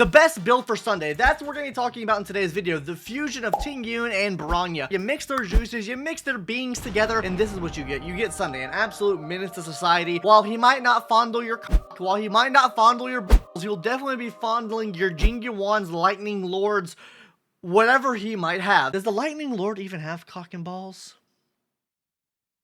The best build for Sunday, that's what we're going to be talking about in today's video. The fusion of Ting Yun and Bronya. You mix their juices, you mix their beings together, and this is what you get. You get Sunday, an absolute menace to society. While he might not fondle your while he might not fondle your balls, he'll definitely be fondling your Jing Yuan's Lightning Lords, whatever he might have. Does the Lightning Lord even have cock and balls?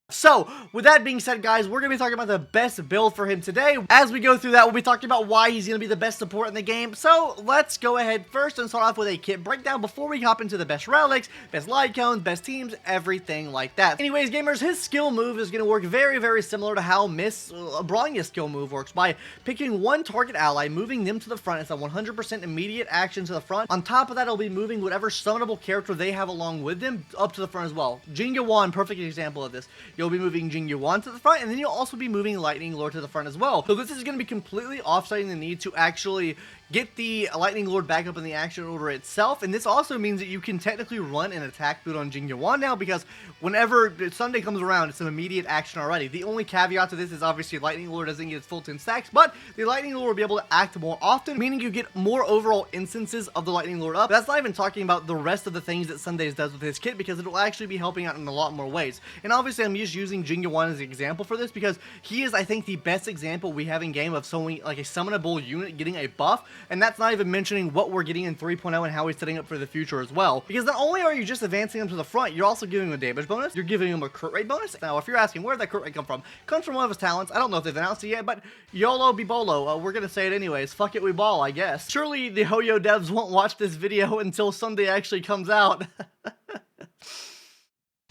So, with that being said, guys, we're going to be talking about the best build for him today. As we go through that, we'll be talking about why he's going to be the best support in the game. So, let's go ahead first and start off with a kit breakdown before we hop into the best relics, best light cones, best teams, everything like that. Anyways, gamers, his skill move is going to work very, very similar to how Miss Bronya's skill move works by picking one target ally, moving them to the front. It's a 100% immediate action to the front. On top of that, it'll be moving whatever summonable character they have along with them up to the front as well. Jing Yuan, perfect example of this. You'll be moving Jing Yuan to the front, and then you'll also be moving Lightning Lord to the front as well. So this is going to be completely offsetting the need to actually get the Lightning Lord back up in the action order itself, and this also means that you can technically run an attack boot on Jing Yuan now, because whenever Sunday comes around, it's an immediate action already. The only caveat to this is obviously Lightning Lord doesn't get its full 10 stacks, but the Lightning Lord will be able to act more often, meaning you get more overall instances of the Lightning Lord up. That's not even talking about the rest of the things that Sundays does with his kit, because it'll actually be helping out in a lot more ways. And obviously I'm just using Jing Yuan as an example for this, because he is, I think, the best example we have in game of someone like a summonable unit getting a buff, and that's not even mentioning what we're getting in 3.0 and how he's setting up for the future as well. Because not only are you just advancing him to the front, you're also giving him a damage bonus, you're giving him a crit rate bonus. Now, if you're asking where did that crit rate come from, it comes from one of his talents. I don't know if they've announced it yet, but YOLO be bolo. We're gonna say it anyways. Fuck it, we ball, I guess. Surely the Hoyo devs won't watch this video until Sunday actually comes out.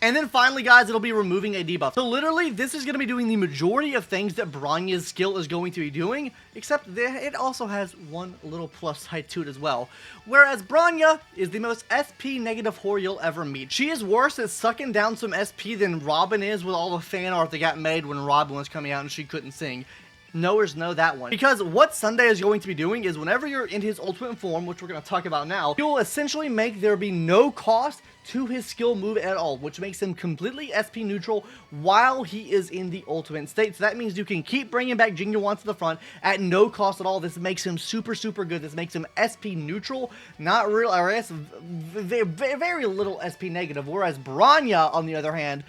And then finally, guys, it'll be removing a debuff. So literally, this is going to be doing the majority of things that Bronya's skill is going to be doing, except that it also has one little plus side to it as well. Whereas Bronya is the most SP negative whore you'll ever meet. She is worse at sucking down some SP than Robin is with all the fan art that got made when Robin was coming out and she couldn't sing. Knowers know that one. Because what Sunday is going to be doing is whenever you're in his ultimate form, which we're going to talk about now, he will essentially make there be no cost to his skill move at all, which makes him completely SP neutral while he is in the ultimate state. So that means you can keep bringing back Jing Yuan to the front at no cost at all. This makes him super, super good. This makes him SP neutral, not real, or very little SP negative. Whereas Bronya, on the other hand,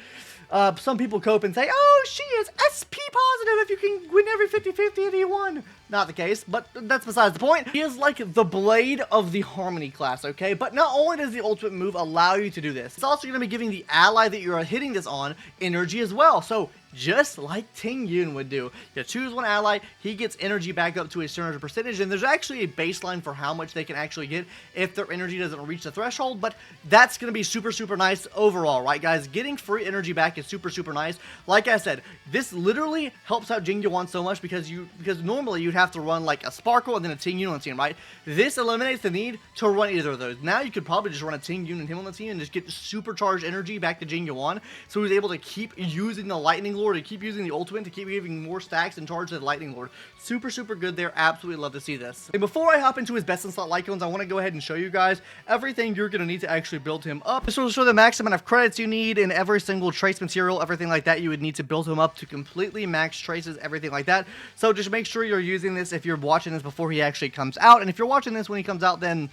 some people cope and say, oh, she is SP positive if you can win every 50-50 at E1. Not the case, but that's besides the point. He is like the blade of the Harmony class, okay? But not only does the ultimate move allow you to do this, it's also going to be giving the ally that you're hitting this on energy as well. So just like Ting Yun would do. You choose one ally, he gets energy back up to a certain percentage, and there's actually a baseline for how much they can actually get if their energy doesn't reach the threshold, but that's going to be super, super nice overall, right, guys? Getting free energy back is super, super nice. Like I said, this literally helps out Jing Yuan so much because normally you'd have to run like a Sparkle and then a Ting Yun on the team, right? This eliminates the need to run either of those. Now you could probably just run a Ting Yun and him on the team and just get supercharged energy back to Jing Yuan, so he's able to keep using the Lightning Lord, to keep using the ultimate, to keep giving more stacks and charge to the Lightning Lord. Super, super good there. Absolutely love to see this. And before I hop into his best in slot light cones, I want to go ahead and show you guys everything you're going to need to actually build him up. This will show the max amount of credits you need in every single trace material, everything like that you would need to build him up to completely max traces, everything like that. So just make sure you're using this if you're watching this before he actually comes out. And if you're watching this when he comes out, then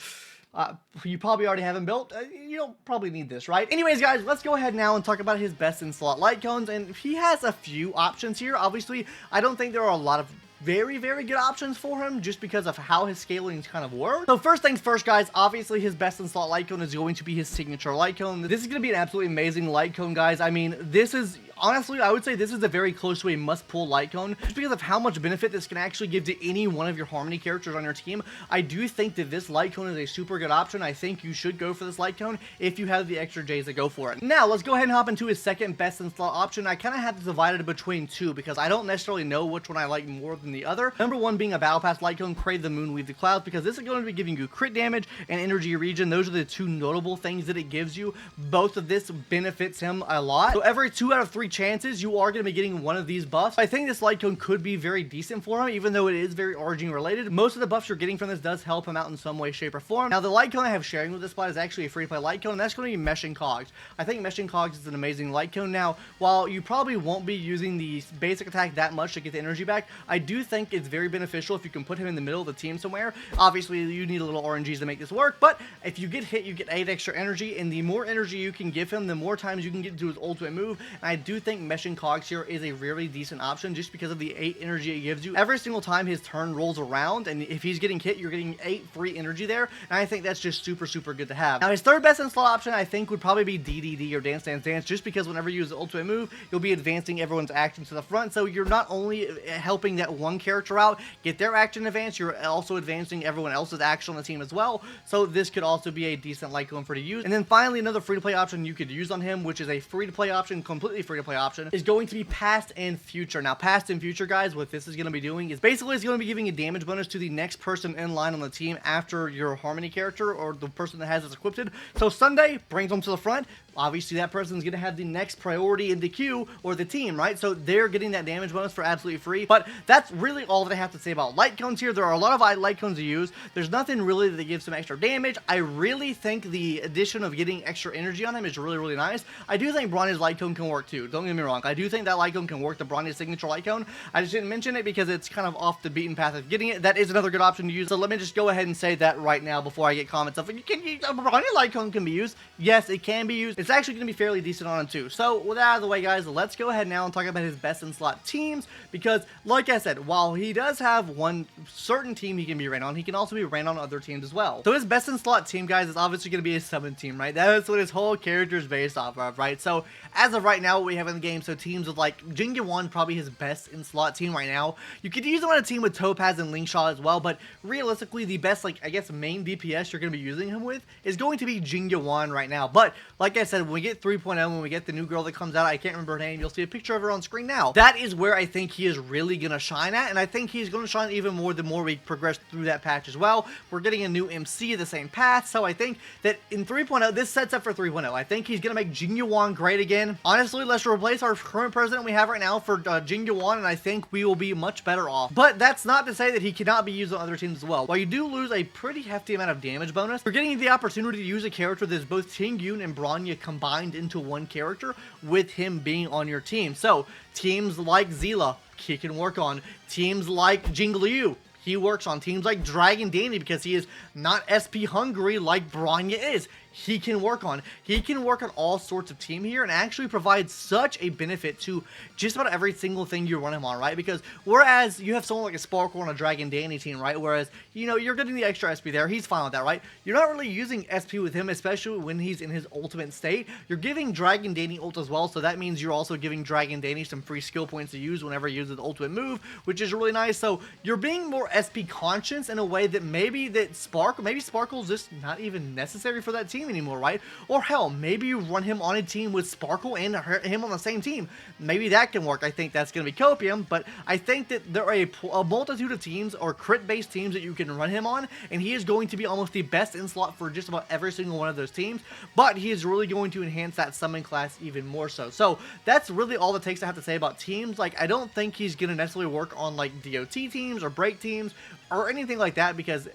you probably already have him built. You don't probably need this, right? Anyways, guys, let's go ahead now and talk about his best in slot light cones. And he has a few options here. Obviously, I don't think there are a lot of very, very good options for him just because of how his scalings kind of work. So first things first, guys, obviously his best in slot light cone is going to be his signature light cone. This is going to be an absolutely amazing light cone, guys. I mean, this is honestly, I would say this is a very close to a must-pull light cone just because of how much benefit this can actually give to any one of your Harmony characters on your team. I do think that this light cone is a super good option. I think you should go for this light cone if you have the extra J's to go for it. Now, let's go ahead and hop into his second best in slot option. I kind of have to divide it between two because I don't necessarily know which one I like more than the other. Number one being a Battle Pass light cone, Crave the Moon, Weave the Clouds, because this is going to be giving you crit damage and energy regen. Those are the two notable things that it gives you. Both of this benefits him a lot. So every 2 out of 3 chances, you are going to be getting one of these buffs. I think this light cone could be very decent for him, even though it is very Origin related. Most of the buffs you're getting from this does help him out in some way, shape, or form. Now, the light cone I have sharing with this spot is actually a free-to-play light cone, and that's going to be Meshing Cogs. I think Meshing Cogs is an amazing light cone. Now, while you probably won't be using the basic attack that much to get the energy back, I do do think it's very beneficial if you can put him in the middle of the team somewhere. Obviously, you need a little RNGs to make this work, but if you get hit, you get 8 extra energy, and the more energy you can give him, the more times you can get into his ultimate move. And I do think meshing cogs here is a really decent option just because of the 8 energy it gives you every single time his turn rolls around, and if he's getting hit, you're getting 8 free energy there, and I think that's just super good to have. Now, his third best in slot option, I think, would probably be DDD or Dance Dance Dance, just because whenever you use the ultimate move, you'll be advancing everyone's action to the front, so you're not only helping that one character out, get their action advanced, you're also advancing everyone else's action on the team as well, so this could also be a decent light cone for to use. And then finally, another free-to-play option you could use on him, which is a free-to-play option, completely free-to-play option, is going to be Past and Future. Now, Past and Future, guys, what this is going to be doing is basically it's going to be giving a damage bonus to the next person in line on the team after your Harmony character or the person that has this equipped. So Sunday brings them to the front. Obviously, that person's going to have the next priority in the queue or the team, right? So they're getting that damage bonus for absolutely free. But that's really all that I have to say about light cones here. There are a lot of light cones to use. There's nothing really that gives some extra damage. I really think the addition of getting extra energy on him is really nice. I do think Bronny's light cone can work too. Don't get me wrong. I do think that light cone can work, the Bronny's signature light cone. I just didn't mention it because it's kind of off the beaten path of getting it. That is another good option to use. So let me just go ahead and say that right now before I get comments of, can you, Bronny light cone can be used. Yes, it can be used. It's actually going to be fairly decent on him too. So with that out of the way, guys, let's go ahead now and talk about his best in slot teams, because like I said, while he does have one certain team he can be ran on, he can also be ran on other teams as well. So his best in slot team, guys, is obviously going to be a summon team, right? That's what his whole character is based off of, right? So as of right now, what we have in the game, so teams with like Jinga 1, probably his best in slot team right now. You could use him on a team with Topaz and Linkshot as well, but realistically, the best, like, I guess, main DPS you're going to be using him with is going to be Jinga 1 right now. But like I said, when we get 3.0, when we get the new girl that comes out, I can't remember her name, you'll see a picture of her on screen now. That is where I think he is really going to shine at, and I think he's going to shine even more the more we progress through that patch as well. We're getting a new MC the same path, so I think that in 3.0, this sets up for 3.0. I think he's going to make Jinga 1 great again. Honestly, let's replace our current president we have right now for Jinga 1, and I think we will be much better off. But that's not to say that he cannot be used on other teams as well. While you do lose a pretty hefty amount of damage bonus, you're getting the opportunity to use a character that's both Tingyun and Bronya combined into one character with him being on your team. So teams like Zila, he can work on. Teams like Jingliu, he works on. Teams like Dragon Danny, because he is not SP hungry like Bronya is, he can work on. He can work on all sorts of team here and actually provide such a benefit to just about every single thing you run him on, right? Because whereas you have someone like a Sparkle on a Dragon Danny team, right? Whereas, you know, you're getting the extra SP there. He's fine with that, right? You're not really using SP with him, especially when he's in his ultimate state. You're giving Dragon Danny ult as well, so that means you're also giving Dragon Danny some free skill points to use whenever he uses the ultimate move, which is really nice. So you're being more SP conscious in a way that maybe Sparkle's just not even necessary for that team anymore, right? Or hell, maybe you run him on a team with Sparkle and him on the same team. Maybe that can work. I think that's going to be copium, but I think that there are a multitude of teams or crit-based teams that you can run him on, and he is going to be almost the best in slot for just about every single one of those teams, but he is really going to enhance that summon class even more so. So that's really all it takes to have to say about teams. Like, I don't think he's going to necessarily work on like DOT teams or break teams or anything like that, because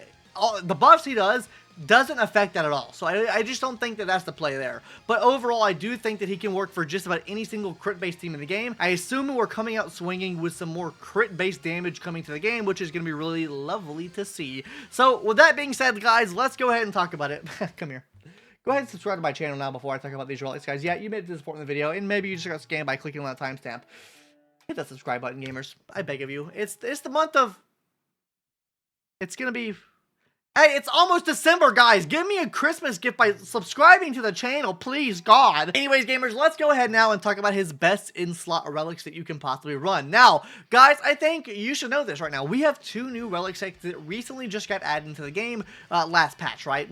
the buffs he doesn't affect that at all. So I just don't think that that's the play there. But overall, I do think that he can work for just about any single crit-based team in the game. I assume we're coming out swinging with some more crit-based damage coming to the game, which is going to be really lovely to see. So with that being said, guys, let's go ahead and talk about it. Come here. Go ahead and subscribe to my channel now before I talk about these relics, guys. Yeah, you made it to this point in the video, and maybe you just got scammed by clicking on that timestamp. Hit that subscribe button, gamers. I beg of you. It's the month of... It's going to be... Hey, it's almost December, guys. Give me a Christmas gift by subscribing to the channel, please, God. Anyways, gamers, let's go ahead now and talk about his best in-slot relics that you can possibly run. Now, guys, I think you should know this right now. We have 2 new relic sets that recently just got added into the game last patch, right?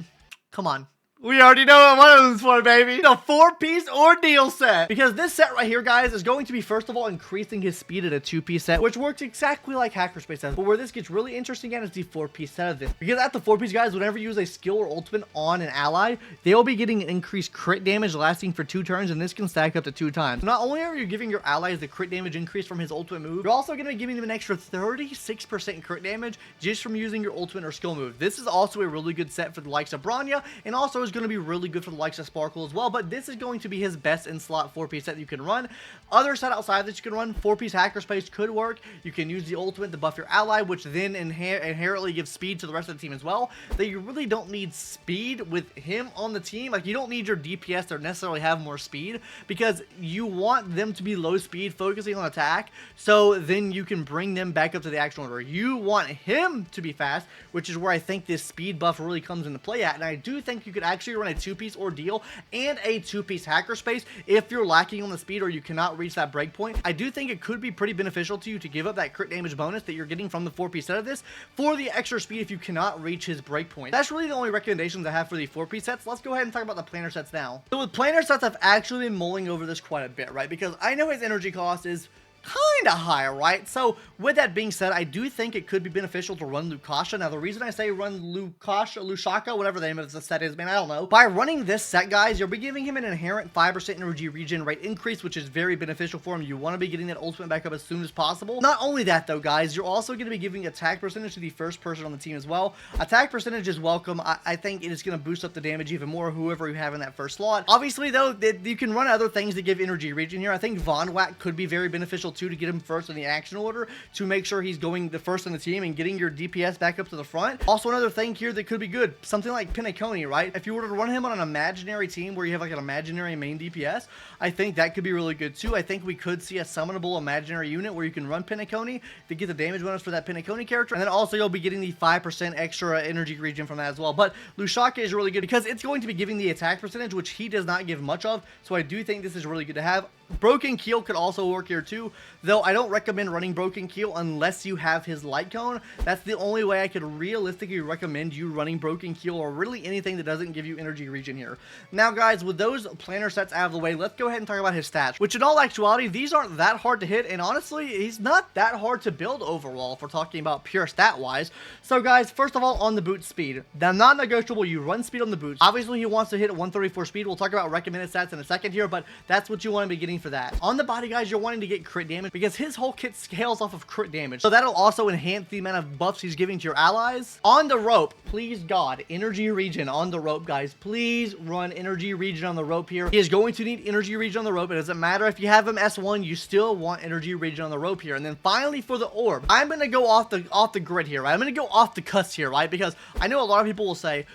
Come on. We already know what one of them's for, baby. The 4-piece ordeal set. Because this set right here, guys, is going to be, first of all, increasing his speed at a 2-piece set, which works exactly like Hackerspace does. But where this gets really interesting again is the 4-piece set of this. Because at the 4-piece, guys, whenever you use a skill or ultimate on an ally, they'll be getting increased crit damage lasting for 2 turns, and this can stack up to 2 times. So not only are you giving your allies the crit damage increase from his ultimate move, you're also going to be giving them an extra 36% crit damage just from using your ultimate or skill move. This is also a really good set for the likes of Bronya, and also is going to be really good for the likes of Sparkle as well, but this is going to be his best in-slot 4-piece set you can run. Other set outside that you can run, 4-piece Hackerspace could work. You can use the ultimate to buff your ally, which then inherently gives speed to the rest of the team as well. That you really don't need speed with him on the team. Like, you don't need your DPS to necessarily have more speed, because you want them to be low speed, focusing on attack, so then you can bring them back up to the action order. You want him to be fast, which is where I think this speed buff really comes into play at, and I do think you could actually run a 2-piece Ordeal and a 2-piece Hackerspace if you're lacking on the speed or you cannot reach that breakpoint. I do think it could be pretty beneficial to you to give up that crit damage bonus that you're getting from the 4-piece set of this for the extra speed if you cannot reach his breakpoint. That's really the only recommendations I have for the 4-piece sets. Let's go ahead and talk about the planar sets now. So with planar sets, I've actually been mulling over this quite a bit, right? Because I know his energy cost is kind of high, right? So with that being said, I do think it could be beneficial to run Lukasha. Now, the reason I say run Lushaka, whatever the name of the set is, man, I don't know. By running this set, guys, you'll be giving him an inherent 5% energy regen rate increase, which is very beneficial for him. You want to be getting that ultimate back up as soon as possible. Not only that, though, guys, you're also going to be giving attack percentage to the first person on the team as well. Attack percentage is welcome. I think it is going to boost up the damage even more, whoever you have in that first slot. Obviously, though, you can run other things to give energy regen here. I think Von Whack could be very beneficial, too, to get him first in the action order, to make sure he's going the first in the team and getting your DPS back up to the front. Also, another thing here that could be good, something like Pinacone, right? If you were to run him on an imaginary team where you have like an imaginary main DPS, I think that could be really good too. I think we could see a summonable imaginary unit where you can run Pinacone to get the damage bonus for that Pinacone character, and then also you'll be getting the 5% extra energy regen from that as well. But Lushaka is really good because it's going to be giving the attack percentage, which he does not give much of, so I do think this is really good to have. Broken Keel could also work here too, though I don't recommend running Broken Keel unless you have his light cone. That's the only way I could realistically recommend you running Broken Keel, or really anything that doesn't give you energy regen here. Now, guys, with those planar sets out of the way, let's go ahead and talk about his stats, which in all actuality, these aren't that hard to hit, and honestly, he's not that hard to build overall if we're talking about pure stat-wise. So, guys, first of all, on the boot speed, the non-negotiable, you run speed on the boots. Obviously, he wants to hit 134 speed. We'll talk about recommended stats in a second here, but that's what you want to be getting for that. On the body, guys, you're wanting to get crit damage because his whole kit scales off of crit damage, so that'll also enhance the amount of buffs he's giving to your allies. On the rope, please God, energy regen on the rope, guys. Please run energy regen on the rope here. He is going to need energy regen on the rope. It doesn't matter if you have him S1, you still want energy regen on the rope here. And then finally, for the orb, I'm gonna go off the grid here, right? I'm gonna go off the cuss here, right? Because I know a lot of people will say,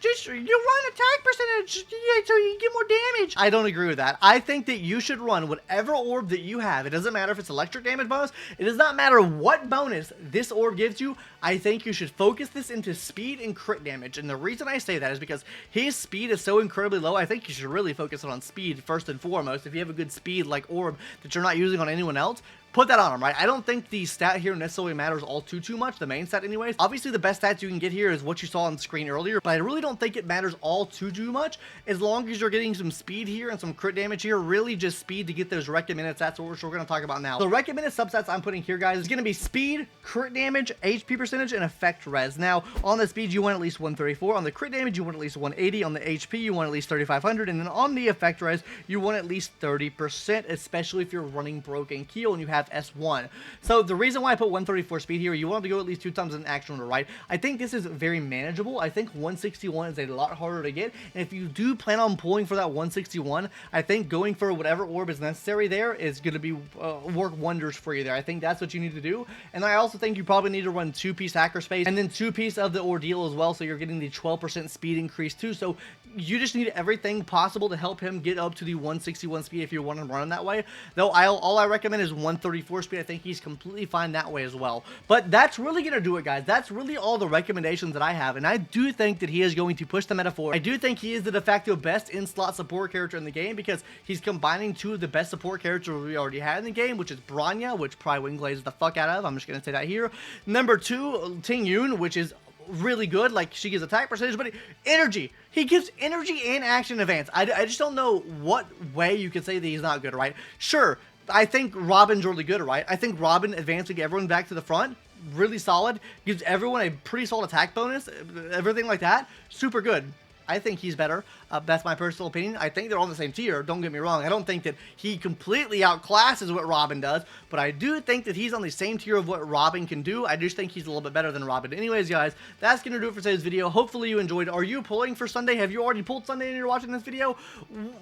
just you run attack percentage so you get more damage. I don't agree with that. I think that you should run whatever orb that you have. It doesn't matter if it's electric damage bonus. It does not matter what bonus this orb gives you. I think you should focus this into speed and crit damage. And the reason I say that is because his speed is so incredibly low. I think you should really focus on speed first and foremost. If you have a good speed like orb that you're not using on anyone else, put that on him, right? I don't think the stat here necessarily matters all too much, the main stat anyways. Obviously, the best stats you can get here is what you saw on the screen earlier, but I really don't think it matters all too much. As long as you're getting some speed here and some crit damage here, really just speed to get those recommended stats, which we're going to talk about now. The recommended substats I'm putting here, guys, is going to be speed, crit damage, HP percentage, and effect res. Now, on the speed, you want at least 134. On the crit damage, you want at least 180. On the HP, you want at least 3500. And then on the effect res, you want at least 30%, especially if you're running Broken Keel and you have S1. So the reason why I put 134 speed here, you want to go at least 2 times in action order, right? I think this is very manageable. I think 161 is a lot harder to get, and if you do plan on pulling for that 161, I think going for whatever orb is necessary there is going to be work wonders for you there. I think that's what you need to do, and I also think you probably need to run 2-piece Hackerspace and then 2-piece of the Ordeal as well, so you're getting the 12% speed increase too. So you just need everything possible to help him get up to the 161 speed if you want to run him that way. Though all I recommend is 134 speed. I think he's completely fine that way as well. But that's really going to do it, guys. That's really all the recommendations that I have, and I do think that he is going to push the meta forward. I do think he is the de facto best in-slot support character in the game because he's combining 2 of the best support characters we already had in the game, which is Bronya, which probably win glazes the fuck out of. I'm just going to say that here. Number 2, Ting Yun, which is really good. Like, she gives attack percentage, but energy. He gives energy and action advance. I just don't know what way you could say that he's not good, right? Sure, I think Robin's really good, right? I think Robin advancing everyone back to the front, really solid. Gives everyone a pretty solid attack bonus. Everything like that, super good. I think he's better. That's my personal opinion. I think they're on the same tier. Don't get me wrong. I don't think that he completely outclasses what Robin does, but I do think that he's on the same tier of what Robin can do. I just think he's a little bit better than Robin. Anyways, guys, that's going to do it for today's video. Hopefully you enjoyed. Are you pulling for Sunday? Have you already pulled Sunday and you're watching this video?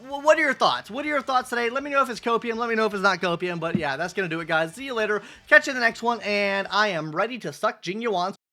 What are your thoughts? What are your thoughts today? Let me know if it's copium. Let me know if it's not copium. But yeah, that's going to do it, guys. See you later. Catch you in the next one. And I am ready to suck Jing Yuan.